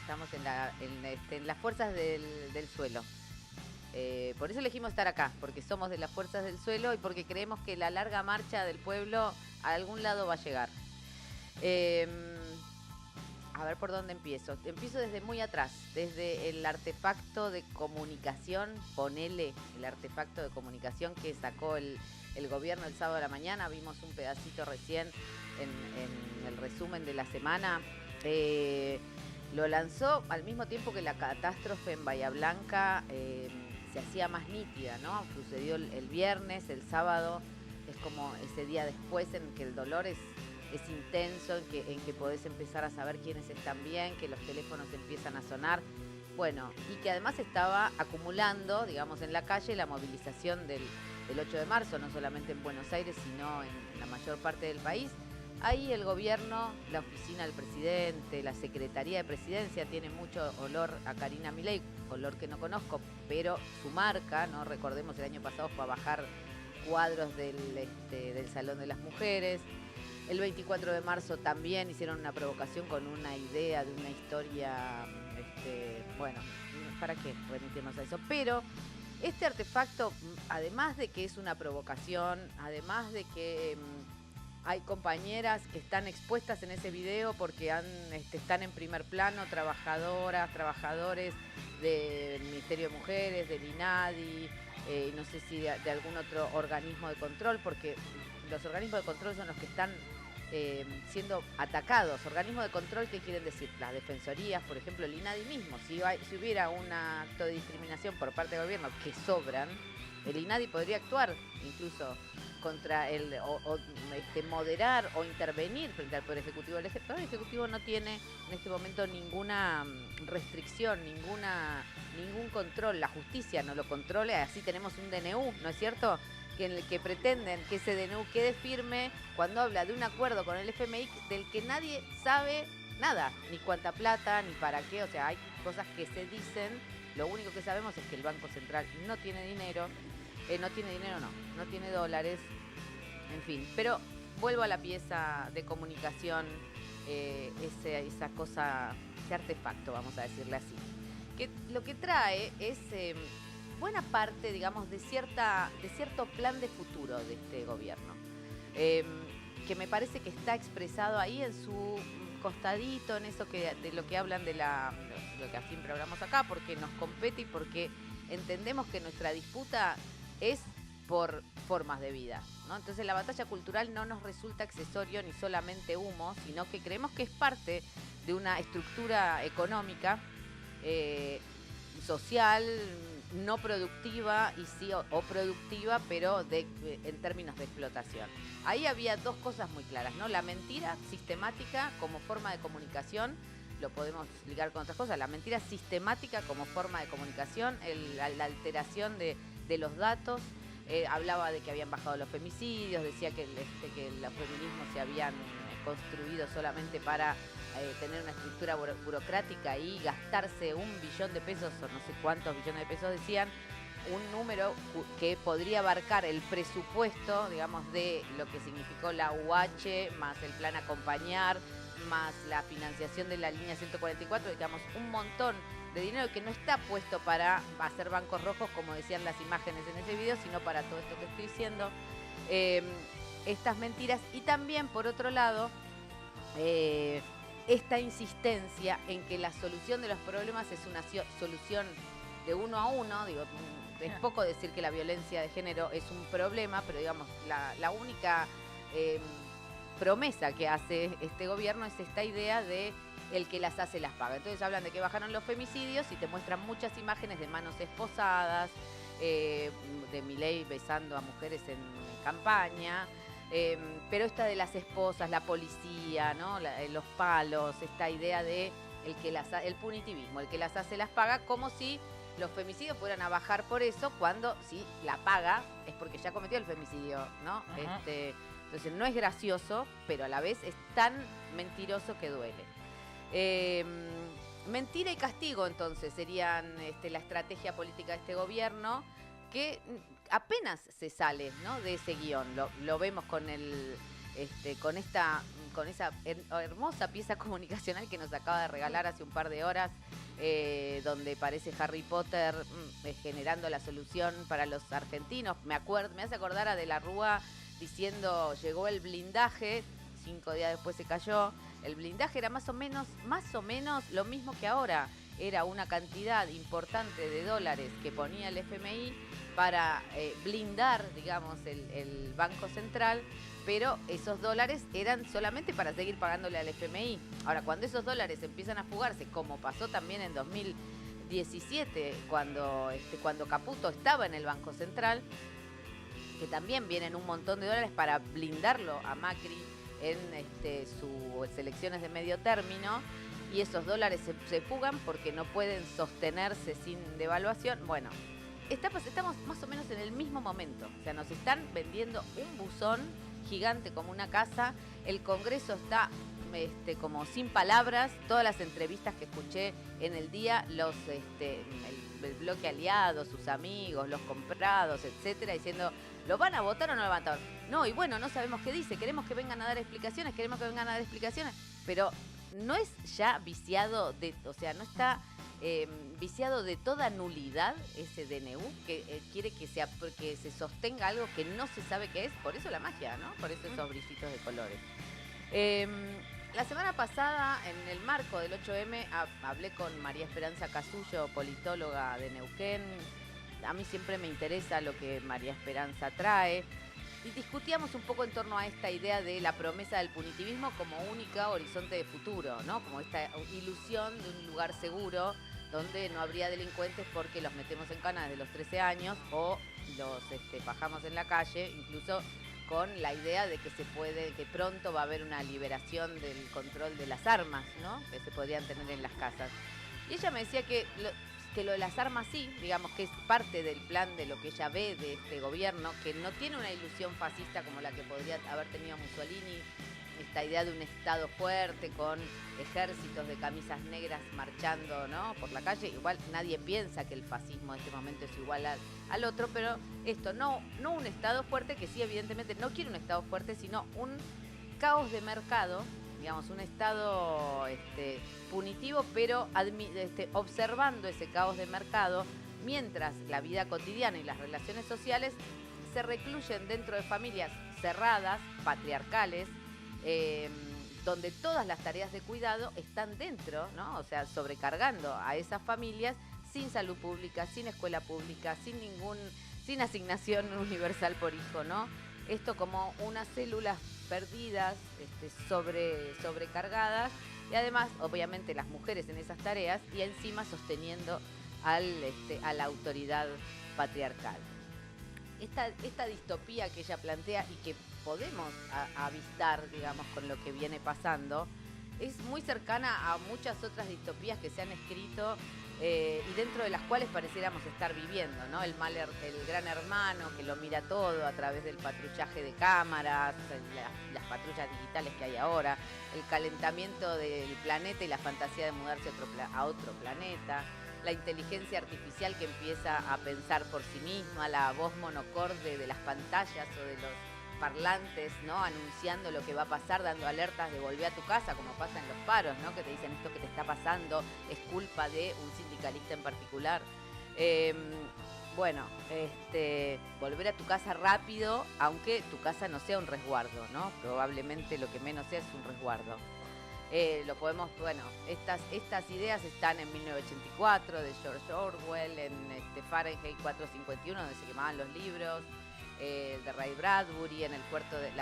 estamos en las fuerzas del suelo. Por eso elegimos estar acá, porque somos de las fuerzas del suelo y porque creemos que la larga marcha del pueblo a algún lado va a llegar. A ver por dónde empiezo. Empiezo desde muy atrás, desde el artefacto de comunicación, ponele el artefacto de comunicación que sacó el gobierno el sábado a la mañana. Vimos un pedacito recién en el resumen de la semana. Lo lanzó al mismo tiempo que la catástrofe en Bahía Blanca se hacía más nítida, ¿no? Sucedió el viernes, el sábado es como ese día después en que el dolor es intenso, en que podés empezar a saber quiénes están bien, que los teléfonos empiezan a sonar. Bueno, y que además estaba acumulando, digamos, en la calle la movilización del 8 de marzo, no solamente en Buenos Aires, sino en la mayor parte del país. Ahí el gobierno, la oficina del presidente, la secretaría de presidencia tiene mucho olor a Karina Milei, olor que no conozco, pero su marca, ¿no? Recordemos, el año pasado fue a bajar cuadros del Salón de las Mujeres. El 24 de marzo también hicieron una provocación con una idea de una historia, bueno, ¿para qué remitirnos a eso? Pero este artefacto, además de que es una provocación, además de que hay compañeras que están expuestas en ese video porque están en primer plano, trabajadoras, trabajadores del Ministerio de Mujeres, del INADI, no sé si de algún otro organismo de control, porque los organismos de control son los que están siendo atacados. Organismos de control, ¿qué quieren decir? Las defensorías, por ejemplo, el INADI mismo. Si hubiera un acto de discriminación por parte del gobierno, que sobran, el INADI podría actuar incluso contra moderar o intervenir frente al Poder Ejecutivo. El Poder Ejecutivo no tiene en este momento ninguna restricción, ningún control. La justicia no lo controla, así tenemos un DNU, ¿no es cierto?, en el que pretenden que ese DNU quede firme cuando habla de un acuerdo con el FMI del que nadie sabe nada, ni cuánta plata, ni para qué. O sea, hay cosas que se dicen, lo único que sabemos es que el Banco Central no tiene dinero, no tiene dólares, en fin. Pero vuelvo a la pieza de comunicación, esa cosa, ese artefacto, vamos a decirle así, que lo que trae es buena parte, digamos, de cierto plan de futuro de este gobierno, que me parece que está expresado ahí en su costadito, en eso de lo que hablan de lo que siempre hablamos acá, porque nos compete y porque entendemos que nuestra disputa es por formas de vida, ¿no? Entonces la batalla cultural no nos resulta accesorio ni solamente humo, sino que creemos que es parte de una estructura económica, social, no productiva y sí o productiva, pero en términos de explotación. Ahí había dos cosas muy claras, ¿no? La mentira sistemática como forma de comunicación, lo podemos ligar con otras cosas, la mentira sistemática como forma de comunicación, la alteración de los datos. Hablaba de que habían bajado los femicidios, decía que los feminismos se habían construido solamente para tener una estructura burocrática y gastarse $1 billón o no sé cuántos billones de pesos, decían, un número que podría abarcar el presupuesto, digamos, de lo que significó la UH, más el plan Acompañar, más la financiación de la línea 144, digamos, un montón de dinero que no está puesto para hacer bancos rojos, como decían las imágenes en ese video, sino para todo esto que estoy diciendo, estas mentiras. Y también, por otro lado, esta insistencia en que la solución de los problemas es una solución de uno a uno. Digo, es poco decir que la violencia de género es un problema, pero digamos, la única promesa que hace este gobierno es esta idea de el que las hace las paga. Entonces hablan de que bajaron los femicidios y te muestran muchas imágenes de manos esposadas, de Milei besando a mujeres en campaña, pero esta de las esposas, la policía, ¿no? Los palos, esta idea de el punitivismo, el que las hace las paga, como si los femicidios fueran a bajar por eso, cuando si la paga es porque ya cometió el femicidio, ¿no? Entonces no es gracioso, pero a la vez es tan mentiroso que duele. Mentira y castigo, entonces, serían la estrategia política de este gobierno, que apenas se sale, ¿no?, de ese guión. Lo vemos con con esa hermosa pieza comunicacional que nos acaba de regalar hace un par de horas, donde parece Harry Potter generando la solución para los argentinos. Me hace acordar a De la Rúa diciendo, llegó el blindaje, 5 días después se cayó. El blindaje era más o menos lo mismo que ahora. Era una cantidad importante de dólares que ponía el FMI para blindar, digamos, el Banco Central, pero esos dólares eran solamente para seguir pagándole al FMI. Ahora, cuando esos dólares empiezan a fugarse, como pasó también en 2017, cuando Caputo estaba en el Banco Central, que también vienen un montón de dólares para blindarlo a Macri en sus elecciones de medio término, y esos dólares se fugan porque no pueden sostenerse sin devaluación. Bueno, estamos más o menos en el mismo momento. O sea, nos están vendiendo un buzón gigante como una casa. El Congreso está como sin palabras. Todas las entrevistas que escuché en el día, el bloque aliado, sus amigos, los comprados, etcétera, diciendo, ¿lo van a votar o no lo van a votar? No, y bueno, no sabemos qué dice. Queremos que vengan a dar explicaciones, pero no es ya viciado no está viciado de toda nulidad ese DNU, que quiere que se sostenga algo que no se sabe qué es. Por eso la magia, ¿no? Por eso esos brillitos de colores. La semana pasada, en el marco del 8M, hablé con María Esperanza Casullo, politóloga de Neuquén. A mí siempre me interesa lo que María Esperanza trae. Y discutíamos un poco en torno a esta idea de la promesa del punitivismo como única horizonte de futuro, ¿no? Como esta ilusión de un lugar seguro donde no habría delincuentes porque los metemos en cana desde los 13 años o los bajamos en la calle, incluso con la idea de que pronto va a haber una liberación del control de las armas, ¿no? Que se podrían tener en las casas. Y ella me decía que lo de las armas sí, digamos que es parte del plan de lo que ella ve de este gobierno, que no tiene una ilusión fascista como la que podría haber tenido Mussolini, esta idea de un Estado fuerte con ejércitos de camisas negras marchando, ¿no?, por la calle. Igual nadie piensa que el fascismo en este momento es igual al otro, pero esto, no un Estado fuerte, que sí, evidentemente no quiere un Estado fuerte, sino un caos de mercado, digamos, un Estado punitivo, pero observando ese caos de mercado, mientras la vida cotidiana y las relaciones sociales se recluyen dentro de familias cerradas, patriarcales, donde todas las tareas de cuidado están dentro, ¿no? O sea, sobrecargando a esas familias sin salud pública, sin escuela pública, sin asignación universal por hijo, ¿no? Esto como unas células perdidas, sobrecargadas, y además, obviamente, las mujeres en esas tareas y encima sosteniendo a la autoridad patriarcal. Esta distopía que ella plantea y que podemos avistar, digamos, con lo que viene pasando, es muy cercana a muchas otras distopías que se han escrito y dentro de las cuales pareciéramos estar viviendo, ¿no? El gran hermano que lo mira todo a través del patrullaje de cámaras, las patrullas digitales que hay ahora, el calentamiento del planeta y la fantasía de mudarse a otro planeta, la inteligencia artificial que empieza a pensar por sí misma, la voz monocorde de las pantallas o de los parlantes, ¿no?, anunciando lo que va a pasar, dando alertas de volver a tu casa, como pasa en los paros, ¿no?, que te dicen esto que te está pasando es culpa de un sindicalista en particular. Volver a tu casa rápido, aunque tu casa no sea un resguardo, ¿no? Probablemente lo que menos sea es un resguardo. Estas ideas están en 1984 de George Orwell, en Fahrenheit 451, donde se quemaban los libros, de Ray Bradbury, en el cuento de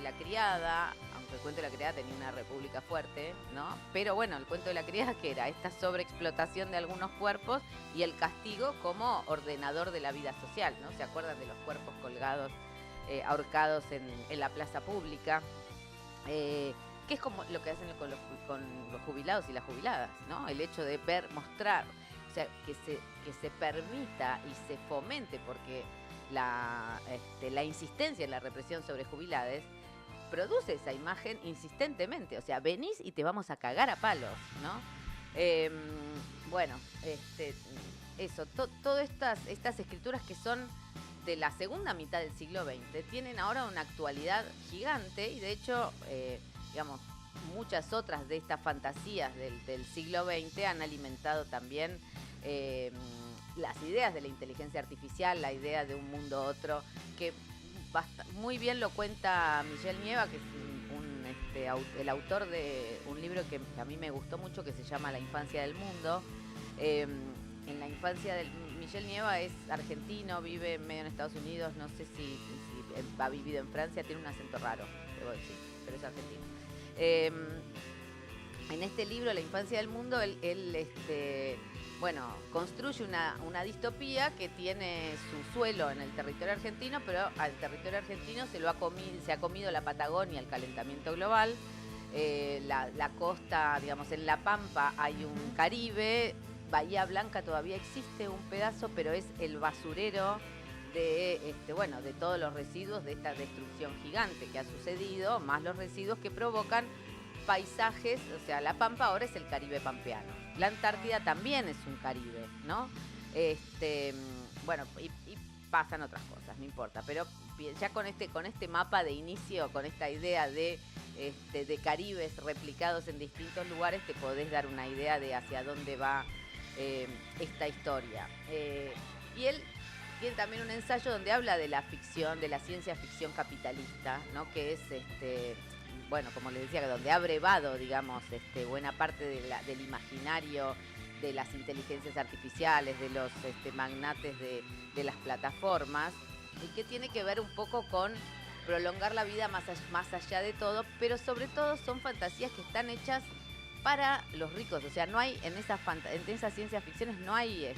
la criada, aunque el cuento de la criada tenía una república fuerte, ¿no? Pero bueno, el cuento de la criada, que era esta sobreexplotación de algunos cuerpos y el castigo como ordenador de la vida social, ¿no? ¿Se acuerdan de los cuerpos colgados, ahorcados en la plaza pública? Que es como lo que hacen con los jubilados y las jubiladas, ¿no? El hecho de mostrar, o sea, que se permita y se fomente, porque la insistencia en la represión sobre jubilades produce esa imagen insistentemente. O sea, venís y te vamos a cagar a palos, ¿no? Todas estas escrituras que son de la segunda mitad del siglo XX tienen ahora una actualidad gigante y de hecho, digamos, muchas otras de estas fantasías del siglo XX han alimentado también las ideas de la inteligencia artificial, la idea de un mundo otro, que muy bien lo cuenta Michel Nieva, que es el autor de un libro que a mí me gustó mucho, que se llama La infancia del mundo. En la infancia del Michel Nieva es argentino, vive medio en Estados Unidos, no sé si ha vivido en Francia, tiene un acento raro, debo decir, pero es argentino. En este libro, La infancia del mundo, él construye una distopía que tiene su suelo en el territorio argentino, pero al territorio argentino se ha comido la Patagonia, el calentamiento global. La costa, digamos, en La Pampa hay un Caribe. Bahía Blanca todavía existe un pedazo, pero es el basurero de todos los residuos de esta destrucción gigante que ha sucedido, más los residuos que provocan paisajes. O sea, La Pampa ahora es el Caribe pampeano. La Antártida también es un Caribe, ¿no? Y pasan otras cosas, no importa, pero ya con este mapa de inicio, con esta idea de Caribes replicados en distintos lugares, te podés dar una idea de hacia dónde va esta historia. Y él tiene también un ensayo donde habla de la ficción, de la ciencia ficción capitalista, ¿no? Que es, como les decía, donde ha brevado, digamos, buena parte del imaginario de las inteligencias artificiales, de los magnates de las plataformas, y que tiene que ver un poco con prolongar la vida más allá de todo, pero sobre todo son fantasías que están hechas para los ricos. O sea, no hay en esas ciencias ficciones no hay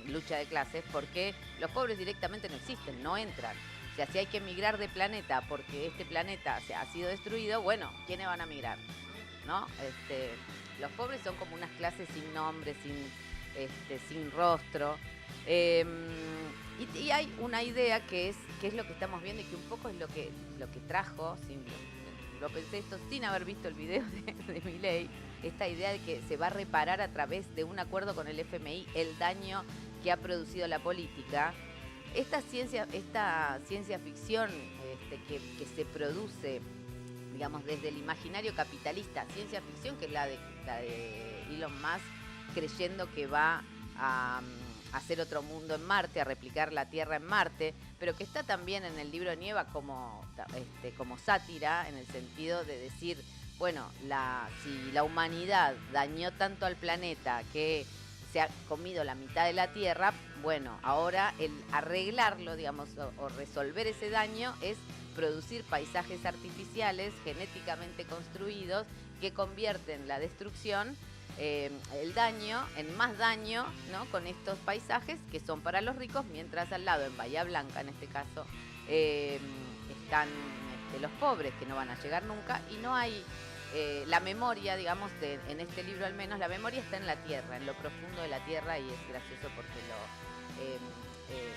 lucha de clases, porque los pobres directamente no existen, no entran. O sea, si hay que emigrar de planeta porque este planeta ha sido destruido, bueno, ¿quiénes van a migrar? ¿No? Los pobres son como unas clases sin nombre, sin rostro. Y hay una idea que es lo que estamos viendo y que un poco es lo que trajo, lo pensé esto sin haber visto el video de Milei, esta idea de que se va a reparar a través de un acuerdo con el FMI el daño que ha producido la política. Esta ciencia ficción que se produce, digamos, desde el imaginario capitalista, ciencia ficción que es la de Elon Musk, creyendo que va a hacer otro mundo en Marte, a replicar la Tierra en Marte, pero que está también en el libro Nieva como sátira, en el sentido de decir, bueno, si la humanidad dañó tanto al planeta que se ha comido la mitad de la Tierra, bueno, ahora el arreglarlo, digamos, o resolver ese daño es producir paisajes artificiales genéticamente construidos que convierten la destrucción, el daño en más daño, ¿no? Con estos paisajes que son para los ricos, mientras al lado, en Bahía Blanca en este caso, están los pobres que no van a llegar nunca, y no hay la memoria, digamos, en este libro al menos, la memoria está en la tierra, en lo profundo de la tierra, y es gracioso porque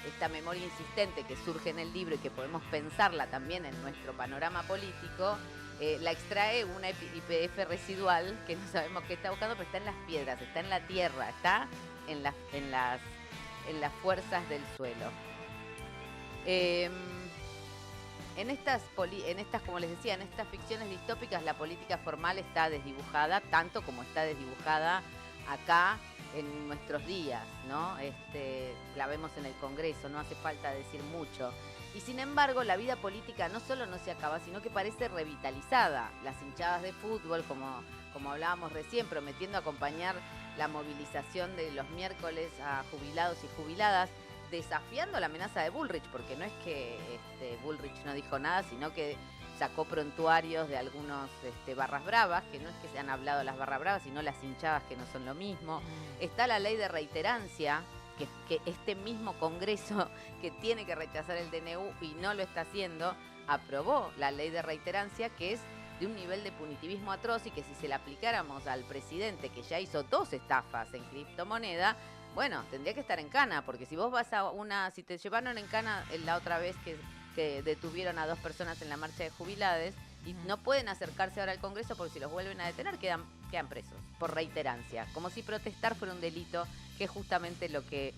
esta memoria insistente que surge en el libro y que podemos pensarla también en nuestro panorama político, la extrae una IPF residual que no sabemos qué está buscando, pero está en las piedras, está en la tierra, está en las fuerzas del suelo. En estas, como les decía, en estas ficciones distópicas, la política formal está desdibujada, tanto como está desdibujada acá en nuestros días, ¿no? La vemos en el Congreso, no hace falta decir mucho. Y sin embargo, la vida política no solo no se acaba, sino que parece revitalizada. Las hinchadas de fútbol, como hablábamos recién, prometiendo acompañar la movilización de los miércoles a jubilados y jubiladas, desafiando la amenaza de Bullrich, porque no es que Bullrich no dijo nada, sino que sacó prontuarios de algunos barras bravas, que no es que se han hablado las barras bravas, sino las hinchadas, que no son lo mismo. Está la ley de reiterancia, que este mismo Congreso, que tiene que rechazar el DNU y no lo está haciendo, aprobó la ley de reiterancia, que es de un nivel de punitivismo atroz, y que si se la aplicáramos al presidente, que ya hizo 2 estafas en criptomoneda, bueno, tendría que estar en cana, porque si vos vas si te llevaron en cana la otra vez que detuvieron a 2 personas en la marcha de jubilades, y no pueden acercarse ahora al Congreso porque si los vuelven a detener quedan presos por reiterancia, como si protestar fuera un delito, que es justamente lo que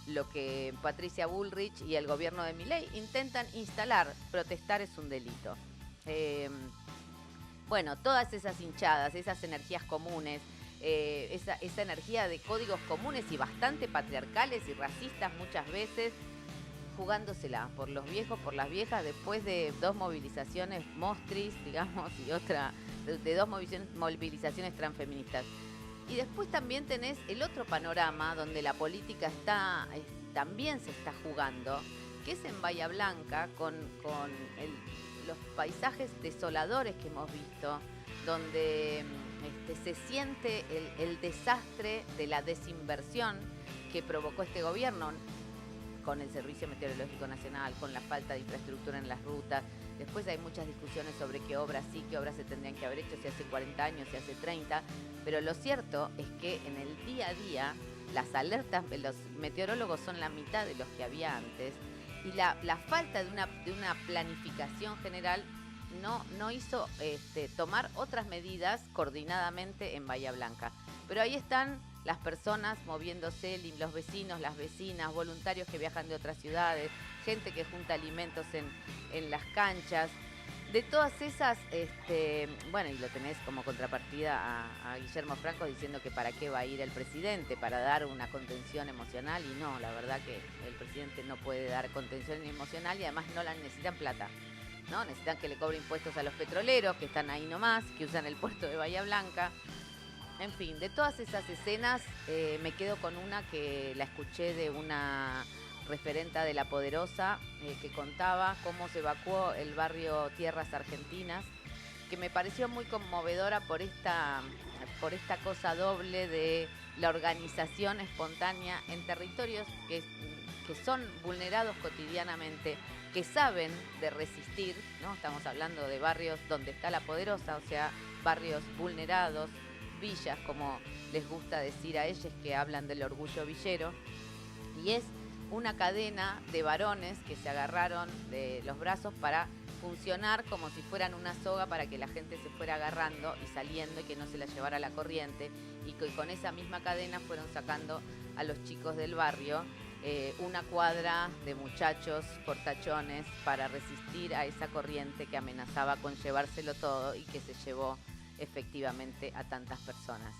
lo que Patricia Bullrich y el gobierno de Milei intentan instalar. Protestar es un delito. Bueno, todas esas hinchadas, esas energías comunes, esa energía de códigos comunes y bastante patriarcales y racistas muchas veces, jugándosela por los viejos, por las viejas, después de 2 movilizaciones mostris, digamos, y otra, de 2 movilizaciones transfeministas. Y después también tenés el otro panorama donde la política también se está jugando, que es en Bahía Blanca, con los paisajes desoladores que hemos visto, donde se siente el desastre de la desinversión que provocó este gobierno, con el Servicio Meteorológico Nacional, con la falta de infraestructura en las rutas. Después hay muchas discusiones sobre qué obras sí, qué obras se tendrían que haber hecho, si hace 40 años, si hace 30, pero lo cierto es que en el día a día las alertas, los meteorólogos son la mitad de los que había antes, y la falta de una planificación general no hizo tomar otras medidas coordinadamente en Bahía Blanca. Pero ahí están las personas moviéndose, los vecinos, las vecinas, voluntarios que viajan de otras ciudades, gente que junta alimentos en las canchas. De todas esas, bueno, y lo tenés como contrapartida a Guillermo Franco diciendo que para qué va a ir el presidente, para dar una contención emocional, y no, la verdad que el presidente no puede dar contención emocional y además no la necesitan plata, ¿no? Necesitan que le cobre impuestos a los petroleros que están ahí nomás, que usan el puerto de Bahía Blanca. En fin, de todas esas escenas me quedo con una que la escuché de una referenta de La Poderosa, que contaba cómo se evacuó el barrio Tierras Argentinas, que me pareció muy conmovedora por esta cosa doble de la organización espontánea en territorios que son vulnerados cotidianamente, que saben de resistir, ¿no? Estamos hablando de barrios donde está La Poderosa, o sea, barrios vulnerados, villas, como les gusta decir a ellos, que hablan del orgullo villero, y es una cadena de varones que se agarraron de los brazos para funcionar como si fueran una soga para que la gente se fuera agarrando y saliendo y que no se la llevara la corriente, y que con esa misma cadena fueron sacando a los chicos del barrio, una cuadra de muchachos portachones para resistir a esa corriente que amenazaba con llevárselo todo y que se llevó efectivamente a tantas personas.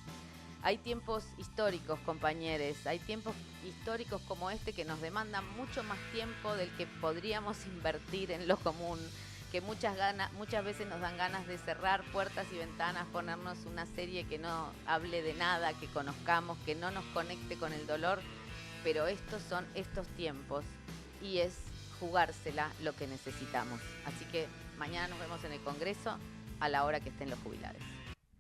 Hay tiempos históricos, compañeros, hay tiempos históricos como este que nos demandan mucho más tiempo del que podríamos invertir en lo común, que muchas veces nos dan ganas de cerrar puertas y ventanas, ponernos una serie que no hable de nada, que conozcamos, que no nos conecte con el dolor, pero estos son estos tiempos y es jugársela lo que necesitamos. Así que mañana nos vemos en el Congreso a la hora que estén los jubilados.